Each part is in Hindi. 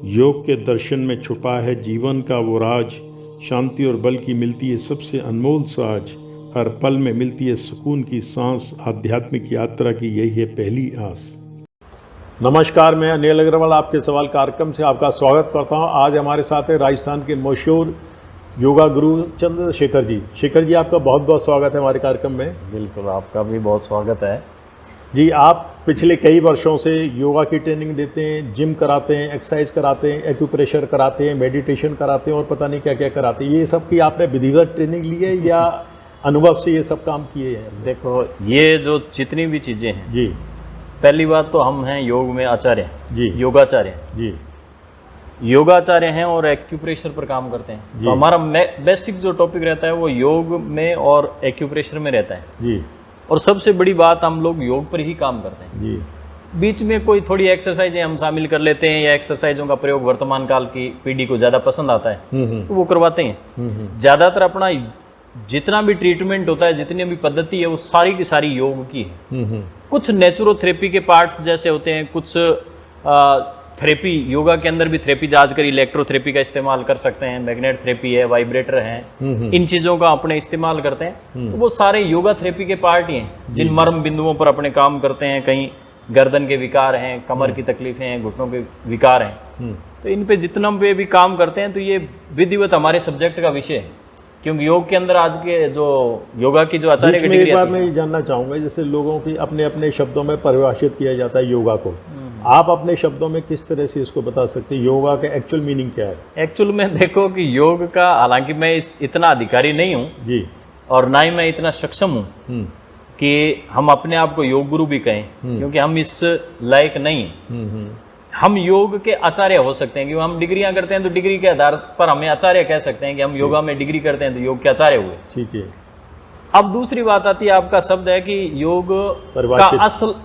योग के दर्शन में छुपा है जीवन का वो राज, शांति और बल की मिलती है सबसे अनमोल साज, हर पल में मिलती है सुकून की सांस, आध्यात्मिक यात्रा की यही है पहली आस। नमस्कार, मैं अनिल अग्रवाल आपके सवाल कार्यक्रम से आपका स्वागत करता हूं। आज हमारे साथ है राजस्थान के मशहूर योगा गुरु चंद्रशेखर जी। शेखर जी, आपका बहुत बहुत स्वागत है हमारे कार्यक्रम में। बिल्कुल, आपका भी बहुत स्वागत है जी। आप पिछले कई वर्षों से योगा की ट्रेनिंग देते हैं, जिम कराते हैं, एक्सरसाइज कराते हैं, एक्यूप्रेशर कराते हैं, मेडिटेशन कराते हैं और पता नहीं क्या क्या कराते हैं। ये सब की आपने विधिवत ट्रेनिंग ली है या अनुभव से ये सब काम किए हैं? देखो, ये जो जितनी भी चीज़ें हैं जी, पहली बात तो हम हैं योग में आचार्य जी, योगाचार्य जी, योगाचार्य हैं और एक्यूप्रेशर पर काम करते हैं। जी। तो हमारा बेसिक जो टॉपिक रहता है वो योग में और एक्यूप्रेशर में रहता है। जी, और सबसे बड़ी बात, हम लोग योग पर ही काम करते हैं। जी, बीच में कोई थोड़ी एक्सरसाइजें हम शामिल कर लेते हैं या एक्सरसाइजों का प्रयोग वर्तमान काल की पीढ़ी को ज़्यादा पसंद आता है तो वो करवाते हैं। ज़्यादातर अपना जितना भी ट्रीटमेंट होता है, जितनी भी पद्धति है, वो सारी की सारी योग की है। कुछ नेचुरोथेरेपी के पार्ट्स जैसे होते हैं, कुछ थेरेपी, योगा के अंदर भी थेरेपी, आजकल इलेक्ट्रोथेरेपी का इस्तेमाल कर सकते हैं, मैग्नेट थेरेपी है, वाइब्रेटर है, इन चीज़ों का अपने इस्तेमाल करते हैं। तो वो सारे योगा थेरेपी के पार्ट ही हैं जिन मर्म बिंदुओं पर अपने काम करते हैं। कहीं गर्दन के विकार हैं, कमर की तकलीफें हैं, घुटनों के विकार हैं, तो इन पे जितना पे भी काम करते हैं। तो ये विधिवत हमारे सब्जेक्ट का विषय है, क्योंकि योग के अंदर आज के जो योगा की जो आचार्य की डिग्री, एक बार मैं ये जानना चाहूँगा, जैसे लोगों की अपने अपने शब्दों में परिभाषित किया जाता है योगा को, आप अपने शब्दों में किस तरह से इसको बता सकते हैं? योगा का एक्चुअल मीनिंग क्या है? एक्चुअल में देखो कि योग का, हालांकि मैं इतना अधिकारी नहीं हूँ जी, और ना ही मैं इतना सक्षम हूँ कि हम अपने आप को योग गुरु भी कहें, क्योंकि हम इस लायक नहीं हैं। हम योग के आचार्य हो सकते हैं, क्योंकि हम डिग्रियां करते हैं तो डिग्री के आधार पर हमें आचार्य कह सकते हैं कि हम योगा में डिग्री करते हैं तो योग के आचार्य हुए। ठीक है। अब दूसरी बात आती है, आपका शब्द है कि योग का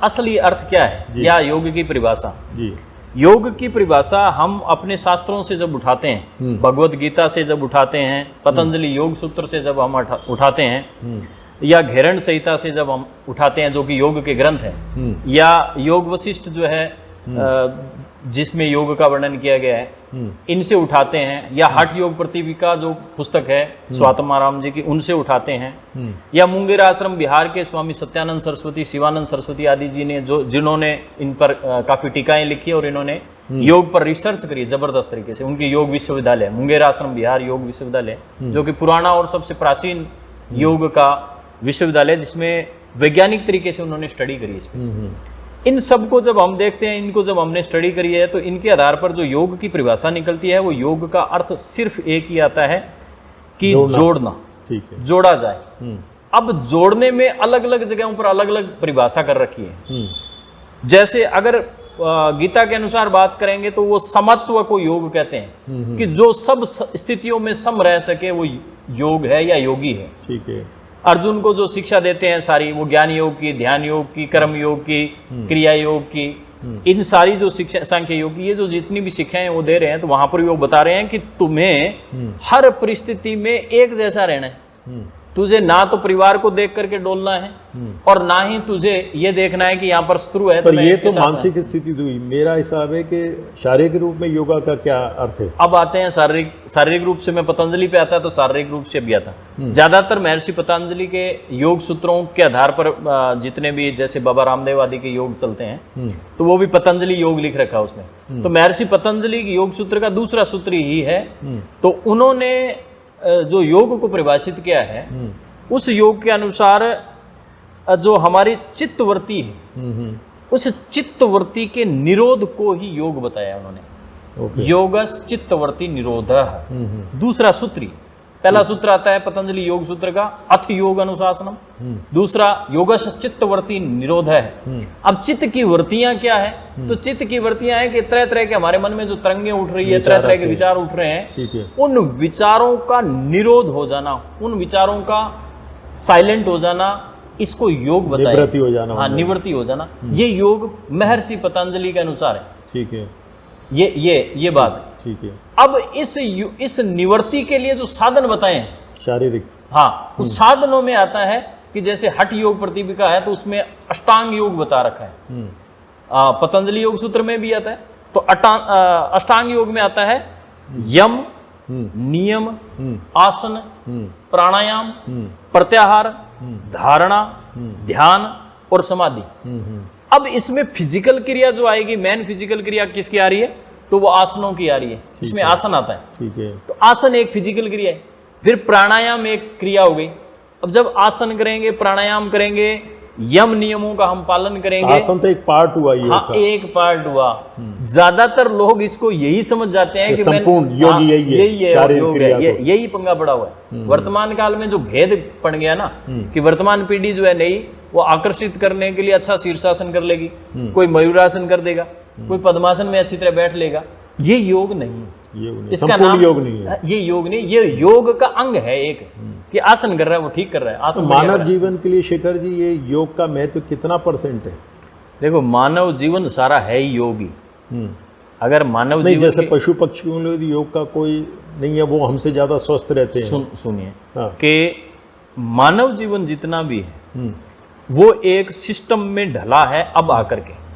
असली अर्थ क्या है या योग की परिभाषा। जी, योग की परिभाषा हम अपने शास्त्रों से जब उठाते हैं, भगवत गीता से जब उठाते हैं, पतंजलि योग सूत्र से जब हम उठाते हैं, या घेरण संहिता से जब हम उठाते हैं जो कि योग के ग्रंथ हैं, या योग वशिष्ठ जो है जिसमें योग का वर्णन किया गया है, इनसे उठाते हैं, या हठ योग प्रतिपिका जो पुस्तक है स्वात्माराम जी की, उनसे उठाते हैं, या मुंगेर आश्रम बिहार के स्वामी सत्यानंद सरस्वती, शिवानंद सरस्वती आदि जी ने जिन्होंने इन पर काफी टीकाएं लिखी और इन्होंने योग पर रिसर्च करी जबरदस्त तरीके से। उनकी योग विश्वविद्यालय मुंगेर आश्रम बिहार योग विश्वविद्यालय, जो कि पुराना और सबसे प्राचीन योग का विश्वविद्यालय, जिसमें वैज्ञानिक तरीके से उन्होंने स्टडी करी इसमें। इन सब को जब हम देखते हैं, इनको जब हमने स्टडी करी है, तो इनके आधार पर जो योग की परिभाषा निकलती है, वो योग का अर्थ सिर्फ एक ही आता है कि जोड़ना। ठीक है, जोड़ा जाए। अब जोड़ने में अलग अलग जगहों पर अलग अलग परिभाषा कर रखी है। जैसे अगर गीता के अनुसार बात करेंगे तो वो समत्व को योग कहते हैं, कि जो सब स्थितियों में सम रह सके वो योग है या योगी है। ठीक है। अर्जुन को जो शिक्षा देते हैं सारी, वो ज्ञान योग की, ध्यान योग की, कर्म योग की, क्रिया योग की, इन सारी जो शिक्षा, सांख्य योग की, ये जो जितनी भी शिक्षाएं वो दे रहे हैं, तो वहां पर भी वो बता रहे हैं कि तुम्हें हर परिस्थिति में एक जैसा रहना है। तुझे ना तो परिवार को देख करके डोलना है और ना ही तुझे ये देखना है कि यहाँ पर शत्रु है। पर ये तो मानसिक स्थिति हुई। मेरा हिसाब है कि शारीरिक रूप में योगा का क्या अर्थ है? अब आते हैं शारीरिक रूप से। मैं पतंजलि पे आता तो शारीरिक रूप से भी आता। ज्यादातर महर्षि पतंजलि के योग सूत्रों के आधार पर जितने भी, जैसे बाबा रामदेव आदि के योग चलते हैं, तो वो भी पतंजलि योग लिख रखा उसमें। तो महर्षि पतंजलि के योग सूत्र का दूसरा सूत्र ही है। तो उन्होंने जो योग को परिभाषित किया है, उस योग के अनुसार जो हमारी चित्तवृत्ति है, उस चित्तवृत्ति के निरोध को ही योग बताया उन्होंने। योगस चित्तवृत्ति निरोधः, दूसरा सूत्र। पहला सूत्र आता है पतंजलि योग सूत्र का, अथ योग अनुशासनम। दूसरा योगस चित्तवृत्ति निरोध है। अब चित्त की वृत्तियां क्या है? तो चित्त की वृत्तियां है कि तरह तरह के हमारे मन में जो तरंगे उठ रही है, तरह तरह के विचार उठ रहे हैं, उन विचारों का निरोध हो जाना, उन विचारों का साइलेंट हो जाना, इसको योग बताया। निवृत्ति हो जाना। हाँ, निवृत्ति हो जाना। ये योग महर्षि पतंजलि के अनुसार है। ठीक है, ये बात है। ठीक है। अब इस निवृत्ति के लिए जो साधन बताए हैं शारीरिक, हाँ, उस साधनों में आता है कि जैसे हठ योग प्रतिपिका है तो उसमें अष्टांग योग बता रखा है। पतंजलि योग सूत्र में भी आता है। तो अष्टांग योग में आता है यम, नियम, आसन, प्राणायाम, प्रत्याहार, धारणा, ध्यान और समाधि। अब इसमें फिजिकल क्रिया जो आएगी, मेन फिजिकल क्रिया किसकी आ रही है? तो वो आसनों की आ रही है, इसमें आसन आता है। ठीक है। तो आसन एक फिजिकल क्रिया है, फिर प्राणायाम एक क्रिया हो गई। अब जब आसन करेंगे, प्राणायाम करेंगे, यम नियमों का हम पालन करेंगे। आसन तो एक पार्ट हुआ ये हाँ, एक पार्ट हुआ। ज्यादातर लोग इसको यही समझ जाते हैं कि संपूर्ण योग यही है, शारीरिक योग क्रिया है, यही पंगा पड़ा हुआ है। वर्तमान काल में जो भेद पड़ गया ना, कि वर्तमान पीढ़ी जो है नई, वो आकर्षित करने के लिए अच्छा शीर्षासन कर लेगी, कोई मयूरासन कर देगा, कोई पद्मासन में अच्छी तरह बैठ लेगा। ये योग नहीं है, इसका नाम योग नहीं है। ये योग नहीं, ये योग का अंग है एक, कि आसन कर रहा है वो ठीक कर रहा है। आसन मानव जीवन के लिए शेखर जी ये योग का महत्व कितना % है? देखो, मानव जीवन सारा है ही योग ही। अगर मानव नहीं, जीवन जैसे पशु पक्षियों में योग का कोई नहीं है, वो हमसे ज्यादा स्वस्थ रहते हैं। सुनिए हाँ। कि मानव जीवन जितना भी है वो एक सिस्टम में ढला है। अब आकर के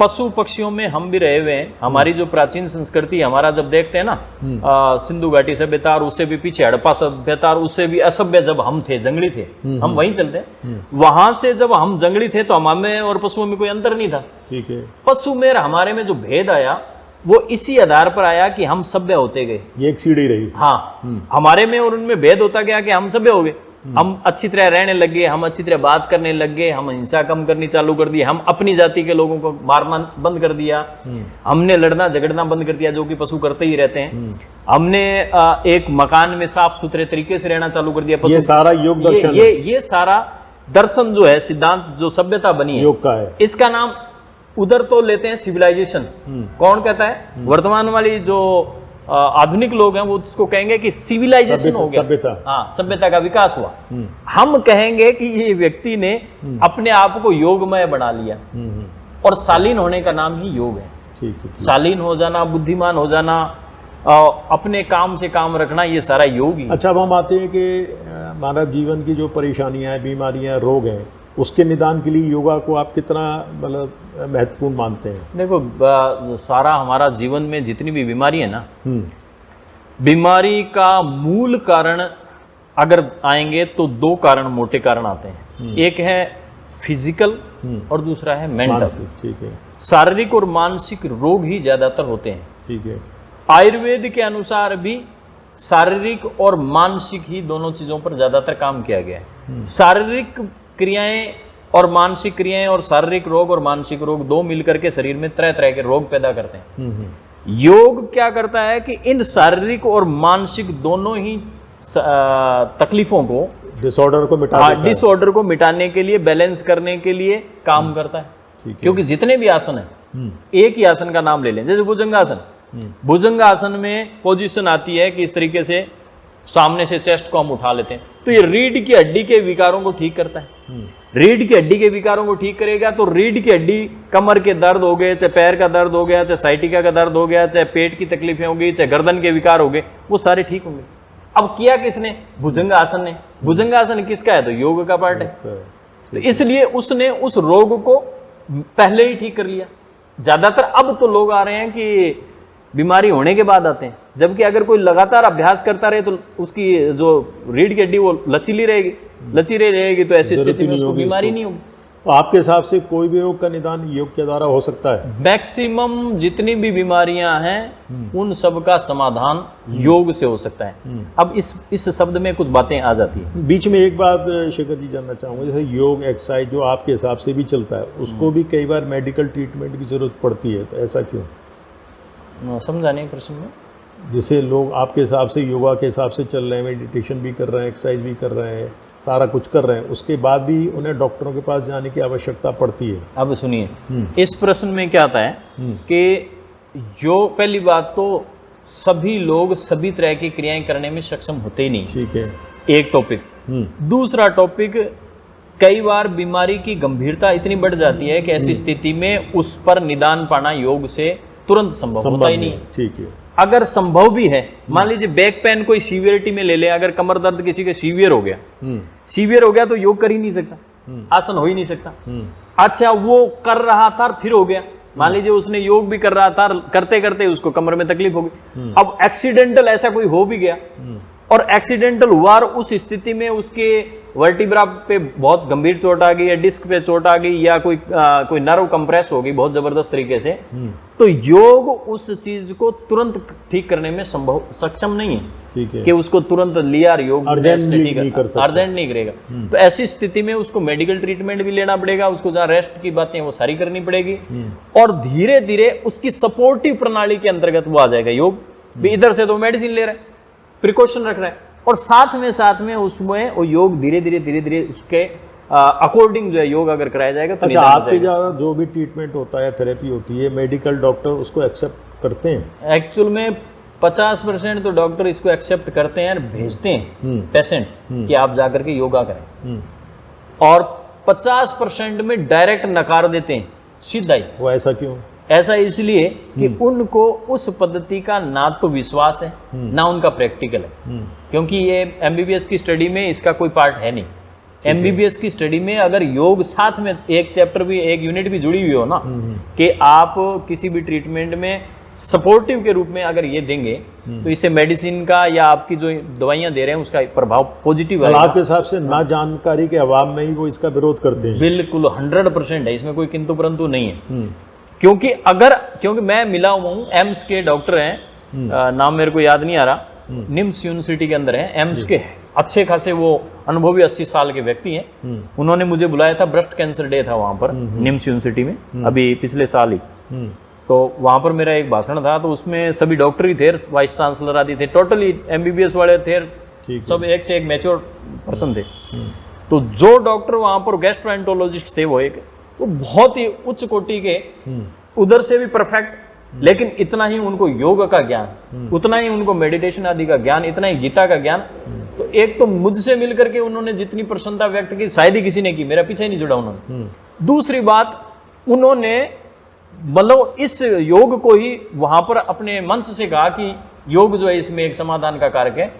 पशु पक्षियों में हम भी रहे हुए हैं। हमारी जो प्राचीन संस्कृति, हमारा जब देखते हैं ना, सिंधु घाटी सभ्यता, और उससे भी पीछे हड़प्पा सभ्यता, और उससे भी असभ्य जब हम थे, जंगली थे, हम वहीं चलते हैं। वहां से जब हम जंगली थे तो हमें और पशुओं में कोई अंतर नहीं था। ठीक है। पशु में हमारे में जो भेद आया वो इसी आधार पर आया कि हम सभ्य होते गए। ये एक सीढ़ी रही। हाँ, हमारे में और उनमें भेद होता गया कि हम सभ्य हो गए, हम अच्छी तरह रहने लग गए, हम अच्छी तरह बात करने लग गए, हम हिंसा कम करनी चालू कर दी, हम अपनी जाति के लोगों को मारना बंद कर दिया, हमने लड़ना झगड़ना बंद कर दिया, जो कि पशु करते ही रहते हैं। हमने एक मकान में साफ सुथरे तरीके से रहना चालू कर दिया। पशु, ये सारा योग दर्शन ये सारा दर्शन जो है, सिद्धांत जो सभ्यता बनी है योग का है। इसका नाम उधर तो लेते हैं सिविलाइजेशन। कौन कहता है? वर्तमान वाली जो आधुनिक लोग हैं वो उसको कहेंगे कि सिविलाइजेशन हो गया, सभ्यता। हाँ, सभ्यता का विकास हुआ। हम कहेंगे कि ये व्यक्ति ने अपने आप को योगमय बना लिया, और शालीन होने का नाम ही योग है। ठीक है। शालीन हो जाना, बुद्धिमान हो जाना, अपने काम से काम रखना, ये सारा योग ही। अच्छा, अब हम आते हैं कि मानव जीवन की जो परेशानियां हैं, बीमारियां, रोग हैं, उसके निदान के लिए योगा को आप कितना मतलब महत्वपूर्ण मानते हैं? देखो, सारा हमारा जीवन में जितनी भी बीमारी है ना, बीमारी का मूल कारण अगर आएंगे तो 2 कारण, मोटे कारण आते हैं। एक है फिजिकल और दूसरा है मेंटल। ठीक है। शारीरिक और मानसिक रोग ही ज्यादातर होते हैं। ठीक है। आयुर्वेद के अनुसार भी शारीरिक और मानसिक ही दोनों चीजों पर ज्यादातर काम किया गया है। शारीरिक क्रियाएं और मानसिक क्रियाएं, और शारीरिक रोग और मानसिक रोग 2 मिलकर के शरीर में तरह तरह के रोग पैदा करते हैं। योग क्या करता है कि इन शारीरिक और मानसिक दोनों ही तकलीफों को, डिसऑर्डर को मिटा देता है। डिसऑर्डर को मिटाने के लिए, बैलेंस करने के लिए काम करता है। क्योंकि जितने भी आसन है, एक ही आसन का नाम ले लें, जैसे भुजंगासन। भुजंगासन में पोजीशन आती है कि इस तरीके से सामने से चेस्ट को हम उठा लेते हैं, तो ये रीढ़ की हड्डी के विकारों को ठीक करता है। रीढ़ की हड्डी के विकारों को ठीक करेगा तो रीढ़ की हड्डी, कमर के दर्द हो गए, चाहे पैर का दर्द हो गया, चाहे साइटिका का दर्द हो गया, चाहे पेट की तकलीफें हो गई, चाहे गर्दन के विकार हो गए, वो सारे ठीक होंगे। अब किया किसने? भुजंगासन ने। भुजंगासन किसका है? तो योग का पार्ट है। तो इसलिए उसने उस रोग को पहले ही ठीक कर लिया। ज्यादातर अब तो लोग आ रहे हैं कि बीमारी होने के बाद आते हैं, जबकि अगर कोई लगातार अभ्यास करता रहे तो उसकी जो रीढ़ की हड्डी वो लचीली रहेगी, तो ऐसी स्थिति में उसको बीमारी नहीं होगी। तो आपके हिसाब से कोई भी रोग का निदान योग के द्वारा हो सकता है? मैक्सिमम जितनी भी बीमारियां हैं उन सब का समाधान योग से हो सकता है। अब इस शब्द में कुछ बातें आ जाती है। बीच में एक बात शेखर जी जानना चाहूँगा, जैसे योग एक्सरसाइज जो आपके हिसाब से भी चलता है, उसको भी कई बार मेडिकल ट्रीटमेंट की जरूरत पड़ती है, तो ऐसा क्यों? समझा नहीं प्रश्न में। जैसे लोग आपके हिसाब से योगा के हिसाब से चल रहे हैं, मेडिटेशन भी कर रहे हैं, एक्सरसाइज भी कर रहे हैं, सारा कुछ कर रहे हैं, उसके बाद भी उन्हें डॉक्टरों के पास जाने की आवश्यकता पड़ती है। अब सुनिए, इस प्रश्न में क्या आता है कि जो पहली बात तो सभी लोग सभी तरह की क्रियाएं करने में सक्षम होते ही नहीं। ठीक है, एक टॉपिक। दूसरा टॉपिक, कई बार बीमारी की गंभीरता इतनी बढ़ जाती है कि ऐसी स्थिति में उस पर निदान पाना योग से तुरंत संभव होता ही नहीं। ठीक है। अगर संभव भी है, मान लीजिए बैक पेन कोई सीवियरिटी में ले ले, अगर कमर दर्द किसी के सीवियर हो गया तो योग कर ही नहीं सकता, आसन हो ही नहीं सकता। अच्छा, वो कर रहा था फिर हो गया, मान लीजिए उसने योग भी कर रहा था, करते करते उसको कमर में तकलीफ हो गई, अब एक्सीडेंटल ऐसा कोई हो भी गया और एक्सीडेंटल हुआ और उस स्थिति में उसके वर्टिब्रा पे बहुत गंभीर चोट आ गई या डिस्क पे चोट आ गई या कोई नर्व कंप्रेस हो गई बहुत जबरदस्त तरीके से, तो योग उस चीज को तुरंत ठीक करने में सक्षम नहीं है। ठीक है कि उसको तुरंत लिया योग अर्जेंट नहीं कर सकता, अर्जेंट नहीं करेगा। तो ऐसी स्थिति में उसको मेडिकल ट्रीटमेंट भी लेना पड़ेगा, उसको जहाँ रेस्ट की बातें वो सारी करनी पड़ेगी और धीरे धीरे उसकी सपोर्टिव प्रणाली के अंतर्गत वो आ जाएगा। योग भी इधर से तो मेडिसिन ले रहा है, प्रिकॉशन रख रहा है और साथ में उसमें वो योग धीरे धीरे उसके अकॉर्डिंग जो है योग अगर कराया जाएगा तो अच्छा, आपके ज़्यादा जो भी ट्रीटमेंट होता है, थेरेपी होती है, मेडिकल डॉक्टर उसको एक्सेप्ट करते हैं? एक्चुअल में 50% तो डॉक्टर इसको एक्सेप्ट करते हैं और भेजते हैं पेशेंट कि आप जाकर के योगा करें और 50% में डायरेक्ट नकार देते हैं सीधा ही। वो ऐसा क्यों? ऐसा इसलिए कि उनको उस पद्धति का ना तो विश्वास है ना उनका प्रैक्टिकल है, क्योंकि ये एमबीबीएस की स्टडी में इसका कोई पार्ट है नहीं। एमबीबीएस की स्टडी में अगर योग साथ में एक चैप्टर भी, एक यूनिट भी जुड़ी हुई हो ना, कि आप किसी भी ट्रीटमेंट में सपोर्टिव के रूप में अगर ये देंगे तो इससे मेडिसिन का या आपकी जो दवाइयां दे रहे हैं उसका प्रभाव पॉजिटिव है। आपके हिसाब से ना जानकारी के अभाव में ही वो इसका विरोध करते हैं? बिल्कुल 100% है, इसमें कोई किंतु परंतु नहीं है। क्योंकि मैं मिला हुआ हूँ, एम्स के डॉक्टर हैं, नाम मेरे को याद नहीं आ रहा, निम्स यूनिवर्सिटी के अंदर है, एम्स के अच्छे खासे वो अनुभवी 80 साल के व्यक्ति हैं। उन्होंने मुझे बुलाया था, ब्रेस्ट कैंसर डे था वहां पर निम्स यूनिवर्सिटी में अभी पिछले साल ही। तो वहां पर मेरा एक भाषण था, तो उसमें सभी डॉक्टर ही थे, वाइस चांसलर आदि थे, टोटली एमबीबीएस वाले थे, सब एक से एक मैच्योर पर्सन थे। तो जो डॉक्टर वहां पर गैस्ट्रोएंटरोलॉजिस्ट थे वो बहुत ही उच्च कोटि के, उधर से भी परफेक्ट, लेकिन इतना ही उनको योग का ज्ञान, उतना ही उनको मेडिटेशन आदि का ज्ञान, इतना ही गीता का ज्ञान। तो एक तो मुझसे मिलकर के उन्होंने जितनी प्रसन्नता व्यक्त की शायद ही किसी ने की, मेरा पीछे नहीं जुड़ा उन्होंने। दूसरी बात, उन्होंने मतलब इस योग को ही वहां पर अपने मंच से कहा कि योग जो है इसमें एक समाधान का कारक है,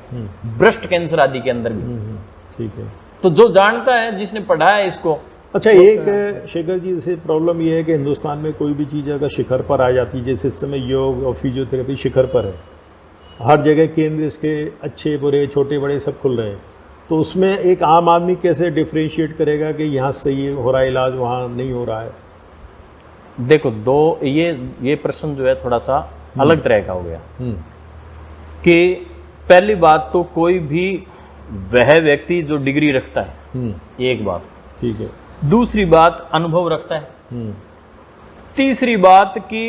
ब्रेस्ट कैंसर आदि के अंदर भी। ठीक है, तो जो जानता है, जिसने पढ़ा है इसको। अच्छा, एक शेखर जी, जैसे प्रॉब्लम ये है कि हिंदुस्तान में कोई भी चीज़ अगर शिखर पर आ जाती है, जैसे इस समय योग और फिजियोथेरेपी शिखर पर है, हर जगह केंद्र इसके अच्छे बुरे छोटे बड़े सब खुल रहे हैं, तो उसमें एक आम आदमी कैसे डिफ्रेंशिएट करेगा कि यहाँ सही हो रहा है इलाज, वहाँ नहीं हो रहा है? देखो, ये प्रश्न जो है थोड़ा सा अलग तरह का हो गया कि पहली बात तो कोई भी वह व्यक्ति जो डिग्री रखता है, एक बात, ठीक है। दूसरी बात अनुभव रखता है, तीसरी बात कि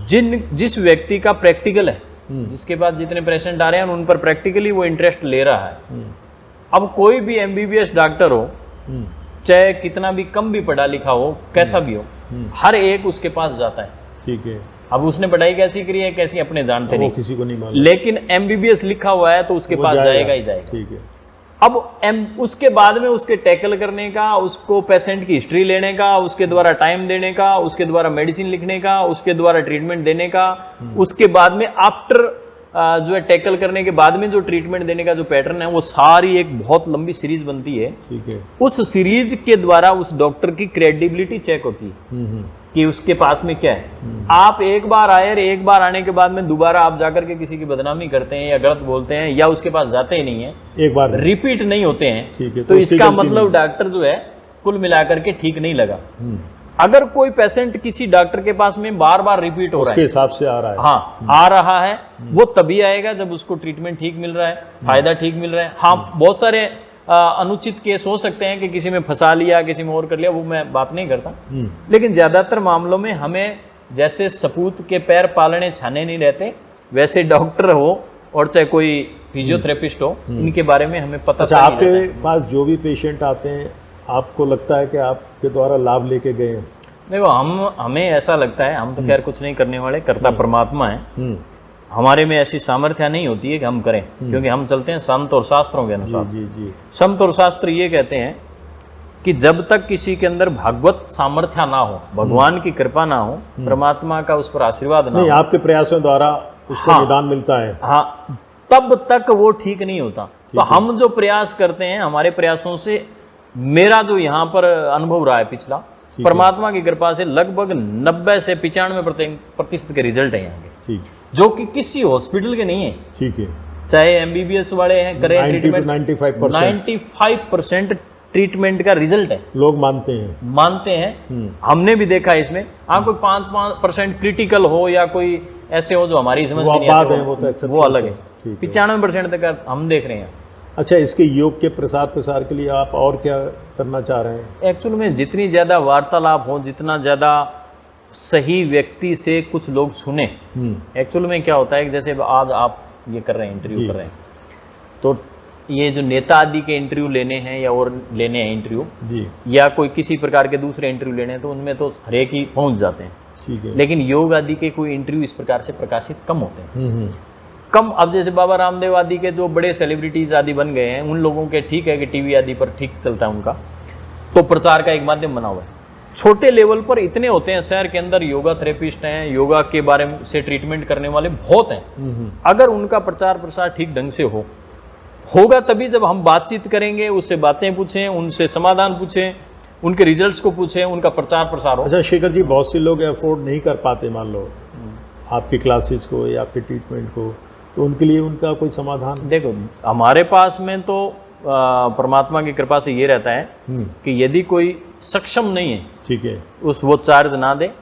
जिस व्यक्ति का प्रैक्टिकल है, जिसके पास जितने पेशेंट आ रहे हैं उन पर प्रैक्टिकली वो इंटरेस्ट ले रहा है। अब कोई भी एमबीबीएस डॉक्टर हो, चाहे कितना भी कम भी पढ़ा लिखा हो, कैसा भी हो, हर एक उसके पास जाता है। ठीक है। अब उसने पढ़ाई कैसी करी है, कैसी अपने जानते नहीं, किसी को नहीं मालूम, लेकिन एमबीबीएस लिखा हुआ है तो उसके पास जाएगा ही जाएगा। ठीक है। अब उसके बाद में उसके टैकल करने का, उसको पेशेंट की हिस्ट्री लेने का, उसके द्वारा टाइम देने का, उसके द्वारा मेडिसिन लिखने का, उसके द्वारा ट्रीटमेंट देने का, उसके बाद में आफ्टर जो है टैकल करने के बाद में जो ट्रीटमेंट देने का जो पैटर्न है, वो सारी एक बहुत लंबी सीरीज बनती है। ठीक है। उस सीरीज के द्वारा उस डॉक्टर की क्रेडिबिलिटी चेक होती है कि उसके पास में क्या है। आप एक बार आए और एक बार आने के बाद में दोबारा आप जाकर के किसी की बदनामी करते हैं या गलत बोलते हैं या उसके पास जाते ही नहीं है, एक बार रिपीट नहीं होते हैं, ठीक है, तो इसका मतलब डॉक्टर जो है कुल मिलाकर के ठीक नहीं लगा। अगर कोई पेशेंट किसी डॉक्टर के पास में बार बार रिपीट हो रहा है, उसके हिसाब से आ रहा है, हाँ आ रहा है, वो तभी आएगा जब उसको ट्रीटमेंट ठीक मिल रहा है, फायदा ठीक मिल रहा है। हाँ, बहुत सारे अनुचित केस हो सकते हैं कि किसी में फंसा लिया, किसी में और कर लिया, वो मैं बात नहीं करता, लेकिन ज्यादातर मामलों में हमें जैसे सपूत के पैर पालने छाने नहीं रहते, वैसे डॉक्टर हो और चाहे कोई फिजियोथेरेपिस्ट हो, इनके बारे में हमें पता अच्छा, आपके पास जो भी पेशेंट आते हैं, आपको लगता है कि आपके द्वारा लाभ लेके गए हैं? देखो, हमें ऐसा लगता है, हम तो खैर कुछ नहीं करने वाले, कर्ता परमात्मा है, हमारे में ऐसी सामर्थ्य नहीं होती है कि हम करें, क्योंकि हम चलते हैं संत और शास्त्रों के अनुसार। जी। संत और शास्त्र ये कहते हैं कि जब तक किसी के अंदर भागवत सामर्थ्य ना हो, भगवान की कृपा ना हो, परमात्मा का उस पर आशीर्वाद ना हो, आपके प्रयासों द्वारा उसको निदान मिलता है, हाँ, तब तक वो ठीक नहीं होता। तो हम जो प्रयास करते हैं, हमारे प्रयासों से मेरा जो यहाँ पर अनुभव रहा है पिछला, परमात्मा की कृपा से लगभग 90 से 95% के रिजल्ट है यहाँ के, ठीक, जो कि किसी हॉस्पिटल के नहीं है। ठीक है। चाहे एमबीबीएस वाले हैं करें 90 ट्रीटमेंट, 95% ट्रीटमेंट का रिजल्ट है, लोग मानते हैं। हमने भी देखा है इसमें। आप कोई 5% क्रिटिकल हो या कोई ऐसे हो जो हमारी समझ में नहीं आते, वो अलग है। 95% तक हम देख रहे हैं। अच्छा, इसके योग के प्रसार प्रसार के लिए आप और क्या करना चाह रहे हैं? एक्चुअल में जितनी ज़्यादा वार्तालाप हो, जितना ज़्यादा सही व्यक्ति से कुछ लोग सुने। एक्चुअल में क्या होता है कि जैसे आज आप ये कर रहे हैं, इंटरव्यू कर रहे हैं, तो ये जो नेता आदि के इंटरव्यू लेने हैं या और लेने हैं इंटरव्यू जी, या कोई किसी प्रकार के दूसरे इंटरव्यू लेने हैं, तो उनमें तो हरेक ही पहुंच जाते हैं। ठीक है। लेकिन योग आदि के कोई इंटरव्यू इस प्रकार से प्रकाशित कम होते हैं, कम। अब जैसे बाबा रामदेव आदि के जो बड़े सेलिब्रिटीज आदि बन गए हैं, उन लोगों के ठीक है कि टीवी आदि पर ठीक चलता है उनका, तो प्रचार का एक माध्यम बना हुआ है। छोटे लेवल पर इतने होते हैं, शहर के अंदर योगा थेरेपिस्ट हैं, योगा के बारे में से ट्रीटमेंट करने वाले बहुत हैं। अगर उनका प्रचार प्रसार ठीक ढंग से होगा तभी जब हम बातचीत करेंगे, उससे बातें पूछें, उनसे समाधान पूछें, उनके रिजल्ट्स को पूछें, उनका प्रचार प्रसार हो। अच्छा शेखर जी, बहुत से लोग अफोर्ड नहीं कर पाते मान लो आपकी क्लासेस को या आपके ट्रीटमेंट को, तो उनके लिए उनका कोई समाधान? देखो, हमारे पास में तो परमात्मा की कृपा से ये रहता है कि यदि कोई सक्षम नहीं है, ठीक है, वो चार्ज ना दे,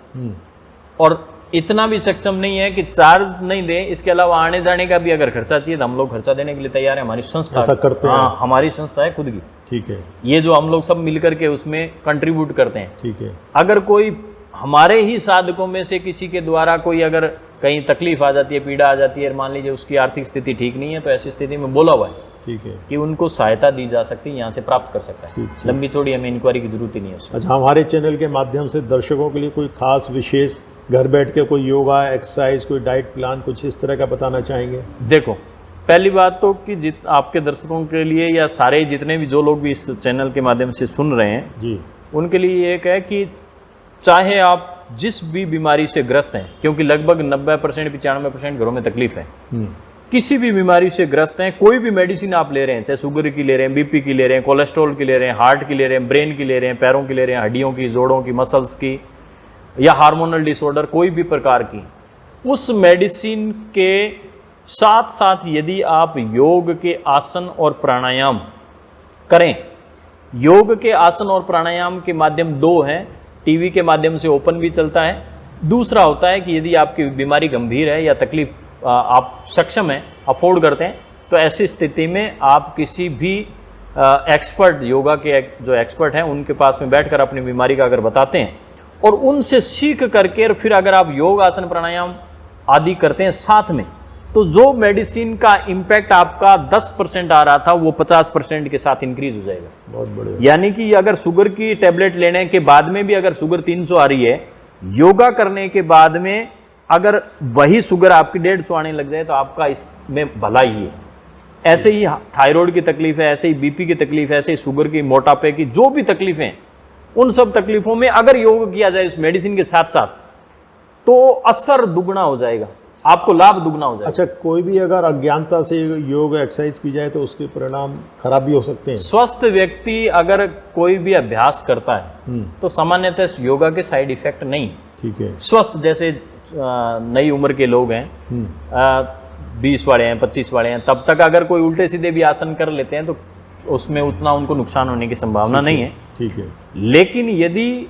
और इतना भी सक्षम नहीं है कि चार्ज नहीं दे, इसके अलावा आने जाने का भी अगर खर्चा चाहिए तो हम लोग खर्चा देने के लिए तैयार है। हमारी संस्था ऐसा करते हैं? हाँ, हमारी संस्था है खुद की। ठीक है। ये जो हम लोग सब मिलकर के उसमें कंट्रीब्यूट करते हैं। ठीक है। अगर कोई हमारे ही साधकों में से किसी के द्वारा कोई अगर कहीं तकलीफ आ जाती है, पीड़ा आ जाती है, मान लीजिए उसकी आर्थिक स्थिति ठीक नहीं है, तो ऐसी स्थिति में बोला हुआ है, ठीक है, कि उनको सहायता दी जा सकती है, यहाँ से प्राप्त कर सकता है। लंबी चौड़ी हमें इंक्वायरी की जरूरत ही नहीं है उसमें। अच्छा, हमारे चैनल के माध्यम से दर्शकों के लिए कोई खास विशेष घर बैठ के कोई योगा एक्सरसाइज, कोई डाइट प्लान, कुछ इस तरह का बताना चाहेंगे? देखो, पहली बात तो कि आपके दर्शकों के लिए या सारे जितने भी जो लोग भी इस चैनल के माध्यम से सुन रहे हैं जी, उनके लिए एक है कि चाहे आप जिस भी बीमारी से ग्रस्त हैं, क्योंकि लगभग 90% 95% घरों में तकलीफ है, किसी भी बीमारी से ग्रस्त हैं, कोई भी मेडिसिन आप ले रहे हैं, चाहे शुगर की ले रहे हैं, बीपी की ले रहे हैं, कोलेस्ट्रॉल की ले रहे हैं, हार्ट की ले रहे हैं, ब्रेन की ले रहे हैं, पैरों की ले रहे हैं, हड्डियों की, जोड़ों की, मसल्स की, या हार्मोनल डिसऑर्डर, कोई भी प्रकार की, उस मेडिसिन के साथ साथ यदि आप योग के आसन और प्राणायाम करें, योग के आसन और प्राणायाम के माध्यम दो हैं, टीवी के माध्यम से ओपन भी चलता है, दूसरा होता है कि यदि आपकी बीमारी गंभीर है या तकलीफ आप सक्षम हैं, अफोर्ड करते हैं, तो ऐसी स्थिति में आप किसी भी एक्सपर्ट, योगा के जो एक्सपर्ट हैं उनके पास में बैठकर अपनी बीमारी का अगर बताते हैं और उनसे सीख करके फिर अगर आप योग आसन प्राणायाम आदि करते हैं साथ में, तो जो मेडिसिन का इम्पैक्ट आपका 10% आ रहा था वो 50% के साथ इंक्रीज हो जाएगा। बहुत बढ़िया। यानी कि अगर शुगर की टेबलेट लेने के बाद में भी अगर शुगर 300 आ रही है, योगा करने के बाद में अगर वही शुगर आपकी 150 आने लग जाए तो आपका इसमें भला ही है। ऐसे ही थायराइड की तकलीफ है, ऐसे ही बीपी की तकलीफ है, ऐसे ही शुगर की, मोटापे की, जो भी तकलीफें हैं, उन सब तकलीफों में अगर योग किया जाए इस मेडिसिन के साथ साथ, तो असर दुगना हो जाएगा, आपको लाभ दुगना हो जाएगा। अच्छा, कोई भी अगर अज्ञानता से योग एक्सरसाइज की जाए तो उसके परिणाम खराब भी हो सकते हैं? स्वस्थ व्यक्ति अगर कोई भी अभ्यास करता है तो सामान्यतः योगा के साइड इफेक्ट नहीं। ठीक है। स्वस्थ जैसे नई उम्र के लोग हैं, 20 वाले हैं, 25 वाले हैं, तब तक अगर कोई उल्टे सीधे भी आसन कर लेते हैं तो उसमें उतना उनको नुकसान होने की संभावना नहीं है। ठीक है। लेकिन यदि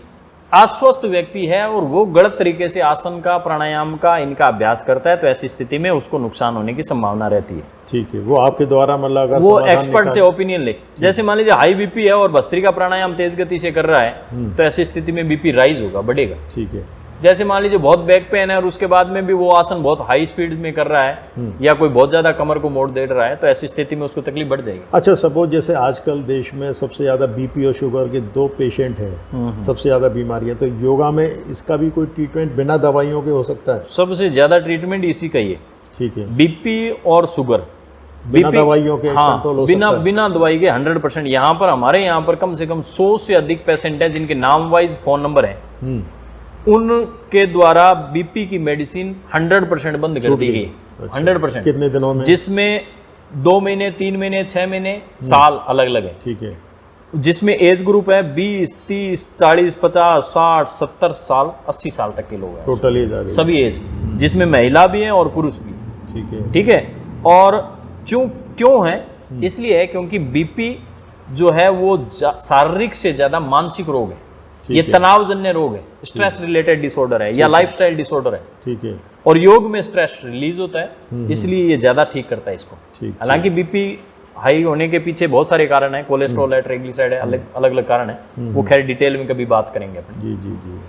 अस्वस्थ व्यक्ति है और वो गलत तरीके से आसन का, प्राणायाम का, इनका अभ्यास करता है, तो ऐसी स्थिति में उसको नुकसान होने की संभावना रहती है। ठीक है। वो आपके द्वारा मतलब अगर वो एक्सपर्ट से ओपिनियन ले, जैसे मान लीजिए हाई बीपी है और भस्त्रिका प्राणायाम तेज गति से कर रहा है, तो ऐसी स्थिति में बीपी राइज होगा, बढ़ेगा। ठीक है। जैसे मान लीजिए बहुत बैक पेन है और उसके बाद में भी वो आसन बहुत हाई स्पीड में कर रहा है, या कोई बहुत ज्यादा कमर को मोड़ दे रहा है, तो ऐसी स्थिति में उसको तकलीफ बढ़ जाएगी। अच्छा, सपोज जैसे आजकल देश में सबसे ज्यादा बीपी और शुगर के 2 पेशेंट हैं, सबसे ज्यादा बीमारियां, तो योगा में इसका भी कोई ट्रीटमेंट बिना दवाइयों के हो सकता है? सबसे ज्यादा ट्रीटमेंट इसी का ही है। ठीक है। बीपी और शुगर बिना दवाइयों के कंट्रोल हो सकता है? बिना दवाई के 100%। यहाँ पर हमारे यहाँ पर कम से कम 100 से अधिक पेशेंट है जिनके नाम वाइज फोन नंबर है, उनके द्वारा बीपी की मेडिसिन 100% बंद कर दी गई। 100%। कितने दिनों में? जिसमें 2 महीने, 3 महीने, 6 महीने, साल अलग अलग है। ठीक है। जिसमें एज ग्रुप है 20, 30, 40, 50, 60, 70 साल, 80 साल तक के लोग हैं, टोटल एज आ गई। सभी एज, जिसमें महिला भी हैं और पुरुष भी। ठीक है। ठीक है। और क्यों है? इसलिए है क्योंकि बीपी जो है वो शारीरिक से ज्यादा मानसिक रोग है। ये तनावजन्य रोग है, स्ट्रेस रिलेटेड डिसऑर्डर है या लाइफस्टाइल डिसऑर्डर है। ठीक है। और योग में स्ट्रेस रिलीज होता है, इसलिए ये ज्यादा ठीक करता है इसको। हालांकि बीपी हाई होने के पीछे बहुत सारे कारण है, कोलेस्ट्रॉल है, ट्राइग्लिसराइड है, अलग अलग कारण है, वो खैर डिटेल में कभी बात करेंगे अपन। जी जी जी।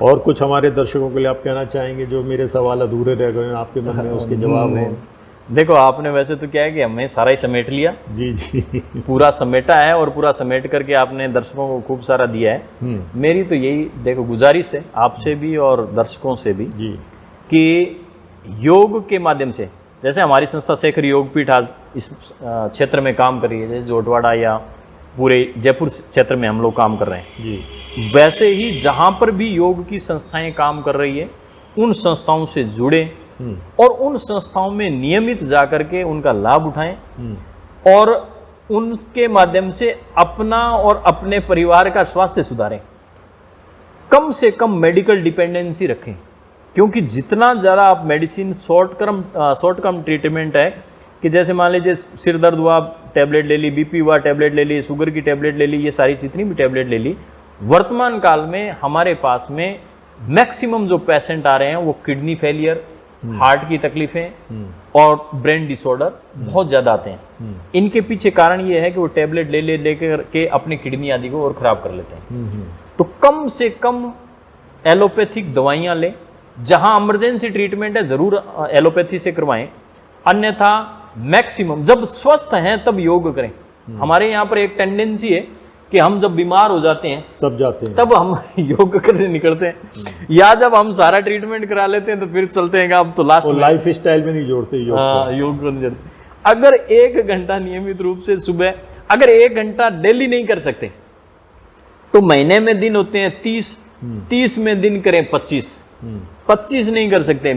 और कुछ हमारे दर्शकों के लिए आप कहना चाहेंगे जो मेरे सवाल अधूरे रह गए हैं आपके मन में, उसके जवाब हों? देखो, आपने वैसे तो क्या है कि हमने सारा ही समेट लिया। जी जी। पूरा समेटा है और पूरा समेट करके आपने दर्शकों को खूब सारा दिया है। मेरी तो यही देखो गुजारिश है आपसे भी और दर्शकों से भी जी कि योग के माध्यम से, जैसे हमारी संस्था शेखर योगपीठ आज इस क्षेत्र में काम कर रही है, जैसे जोटवाड़ा या पूरे जयपुर क्षेत्र में हम लोग काम कर रहे हैं जी, वैसे ही जहाँ पर भी योग की संस्थाएं काम कर रही है उन संस्थाओं से जुड़े और उन संस्थाओं में नियमित जाकर के उनका लाभ उठाएं और उनके माध्यम से अपना और अपने परिवार का स्वास्थ्य सुधारें। कम से कम मेडिकल डिपेंडेंसी रखें, क्योंकि जितना ज़्यादा आप मेडिसिन शॉर्ट टर्म ट्रीटमेंट है कि जैसे मान लीजिए सिर दर्द हुआ टैबलेट ले ली, बीपी हुआ टैबलेट ले ली, शुगर की टैबलेट ले ली, ये सारी जितनी भी टैबलेट ले ली, वर्तमान काल में हमारे पास में मैक्सिमम जो पेशेंट आ रहे हैं वो किडनी फेलियर, हार्ट की तकलीफें और ब्रेन डिसऑर्डर बहुत ज़्यादा आते हैं। इनके पीछे कारण ये है कि वो टैबलेट लेकर के अपनी किडनी आदि को और ख़राब कर लेते हैं। तो कम से कम एलोपैथिक दवाइयाँ लें, जहाँ इमरजेंसी ट्रीटमेंट है ज़रूर एलोपैथी से करवाएं, अन्यथा मैक्सिमम जब स्वस्थ हैं तब योग करें। हमारे यहाँ पर एक टेंडेंसी है कि हम जब बीमार हो जाते हैं सब जाते हैं, तब हम योग करने निकलते हैं, या जब हम सारा ट्रीटमेंट करा लेते हैं तो फिर चलते हैं कि अब तो लास्ट लाइफ स्टाइल में नहीं जोड़ते योग को। योग को नहीं जोड़ते। अगर 1 घंटा नियमित रूप से सुबह, अगर 1 घंटा डेली नहीं कर सकते तो महीने में दिन होते हैं 30 में दिन करें 25 नहीं कर सकते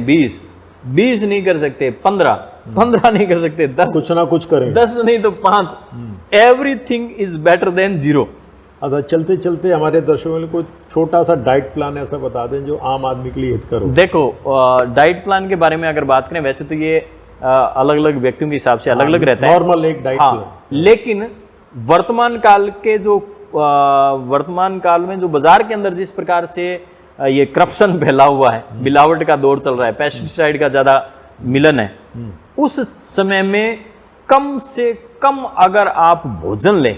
20 नहीं कर सकते 15 नहीं कर सकते 10, कुछ ना कुछ करें, 10 नहीं तो 5। Everything is better than 0। अच्छा, चलते चलते हमारे दर्शकों को कोई छोटा सा डाइट प्लान ऐसा बता दें जो आम आदमी के लिए हितकर हो। देखो, डाइट प्लान के बारे में अगर बात करें, वैसे तो ये अलग अलग व्यक्तियों के हिसाब से अलग अलग रहता है, नॉर्मल एक डाइट प्लान। लेकिन वर्तमान काल में जो बाजार के अंदर जिस प्रकार से ये करप्शन फैला हुआ है, मिलावट का दौर चल रहा है, पेस्टिसाइड का ज़्यादा मिलन है, उस समय में कम से कम अगर आप भोजन लें,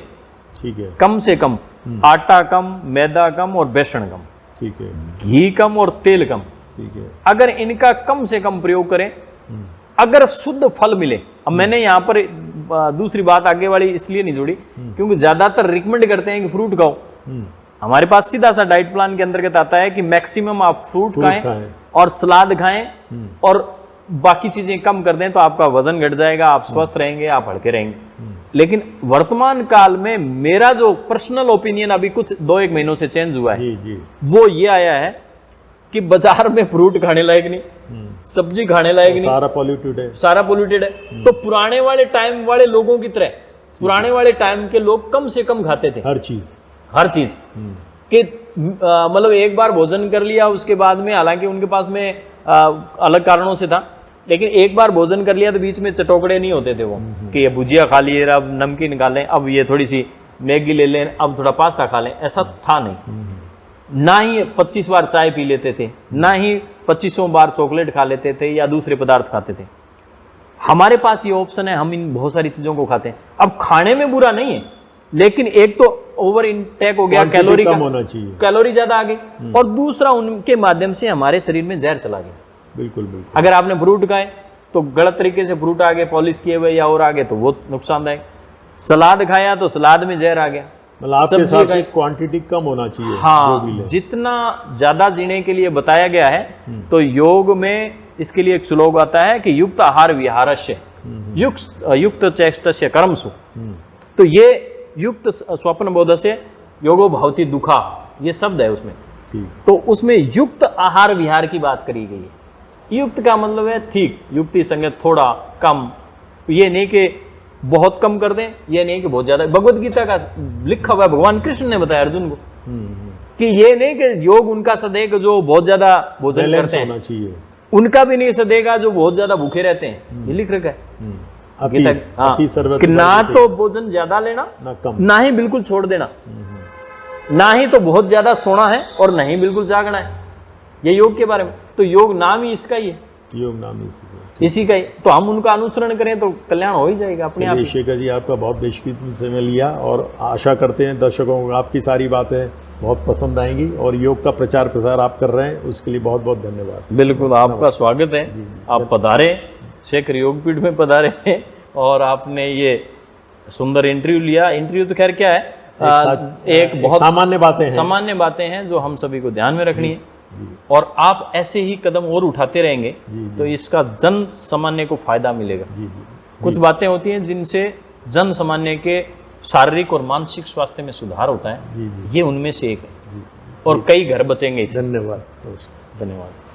ठीक है, कम से कम आटा कम, मैदा कम और बेसन कम, ठीक है, घी कम और तेल कम, ठीक है, अगर इनका कम से कम प्रयोग करें, अगर शुद्ध फल मिले। अब मैंने यहाँ पर दूसरी बात आगे वाली इसलिए नहीं जोड़ी क्योंकि ज्यादातर रिकमेंड करते हैं कि फ्रूट खाओ। हमारे पास सीधा सा डाइट प्लान के अंतर्गत आता है कि मैक्सिमम आप फ्रूट खाएं और सलाद खाएं और बाकी चीजें कम कर दें तो आपका वजन घट जाएगा, आप स्वस्थ रहेंगे, आप हल्के रहेंगे। लेकिन वर्तमान काल में मेरा जो पर्सनल ओपिनियन अभी कुछ 2-1 महीनों से चेंज हुआ है, वो ये आया है कि बाजार में फ्रूट खाने लायक नहीं, सब्जी खाने लायक नहीं, सारा पोल्यूटेड है। तो पुराने वाले टाइम वाले लोगों की तरह, पुराने वाले टाइम के लोग कम से कम खाते थे हर चीज कि मतलब एक बार भोजन कर लिया, उसके बाद में, हालांकि उनके पास में अलग कारणों से था, लेकिन एक बार भोजन कर लिया तो बीच में चटोकड़े नहीं होते थे वो कि ये भुजिया खा लिए, अब नमकीन खा लें, अब ये थोड़ी सी मैगी ले लें, अब थोड़ा पास्ता खा लें, ऐसा था नहीं। ना ही 25 बार चाय पी लेते थे, ना ही 25 बार चॉकलेट खा लेते थे या दूसरे पदार्थ खाते थे। हमारे पास ये ऑप्शन है, हम इन बहुत सारी चीज़ों को खाते हैं। अब खाने में बुरा नहीं है, लेकिन एक तो ओवर इनटेक हो गया, कैलोरी कम होना चाहिए, कैलोरी ज़्यादा आ गई, और दूसरा उनके माध्यम से हमारे शरीर में जहर चला गया। बिल्कुल बिल्कुल। अगर आपने फ्रूट खाए तो गलत तरीके से फ्रूट आ गए, पॉलिश किए हुए या और आ गए तो वो नुकसानदायक। सलाद खाया तो सलाद में जहर आ गया। मतलब आपके हिसाब से क्वांटिटी कम होना चाहिए। हाँ, जितना ज्यादा जीने के लिए बताया गया है, तो योग में इसके लिए एक श्लोक आता है कि युक्त आहार विहारस्य युक्त चेष्टस्य कर्मसु। तो ये युक्त स्वप्न बोधस्य योगो भवति दुखा, ये शब्द है उसमें। तो उसमें युक्त आहार विहार की बात करी गई है। युक्त का मतलब है ठीक, युक्ति संगत, थोड़ा कम। ये नहीं कि बहुत कम कर दें, ये नहीं कि बहुत ज्यादा। भगवत गीता का लिखा हुआ है, भगवान कृष्ण ने बताया अर्जुन को कि ये नहीं कि योग उनका सदेगा जो बहुत ज्यादा भोजन बैलेंस करते हैं, होना चाहिए। उनका भी नहीं सदेगा जो बहुत ज्यादा भूखे रहते हैं। ये लिख रखा है अति गीता, हाँ, अति सर्वत्र कि ना तो भोजन ज्यादा लेना, ना कम। ना ही बिल्कुल छोड़ देना, ना ही तो बहुत ज्यादा सोना है और ना ही बिल्कुल जागना है। ये योग के बारे में, तो योग नाम ही इसका ही है, योग नाम इसी का ही। तो हम उनका अनुसरण करें तो कल्याण हो ही जाएगा अपने आप ही। शेखर जी, आपका बहुत बेशकीमती समय लिया और आशा करते हैं दर्शकों को आपकी सारी बातें बहुत पसंद आएंगी और योग का प्रचार प्रसार आप कर रहे हैं, उसके लिए बहुत बहुत धन्यवाद। बिल्कुल, आपका स्वागत है। आप पधारे, शेखर योगपीठ में पधारे और आपने ये सुंदर इंटरव्यू लिया। इंटरव्यू तो खैर क्या है, एक बहुत सामान्य बातें हैं जो हम सभी को ध्यान में रखनी है, और आप ऐसे ही कदम और उठाते रहेंगे तो इसका जन सामान्य को फायदा मिलेगा। कुछ बातें होती हैं जिनसे जन सामान्य के शारीरिक और मानसिक स्वास्थ्य में सुधार होता है, ये उनमें से एक है, और कई घर बचेंगे इससे। धन्यवाद। धन्यवाद।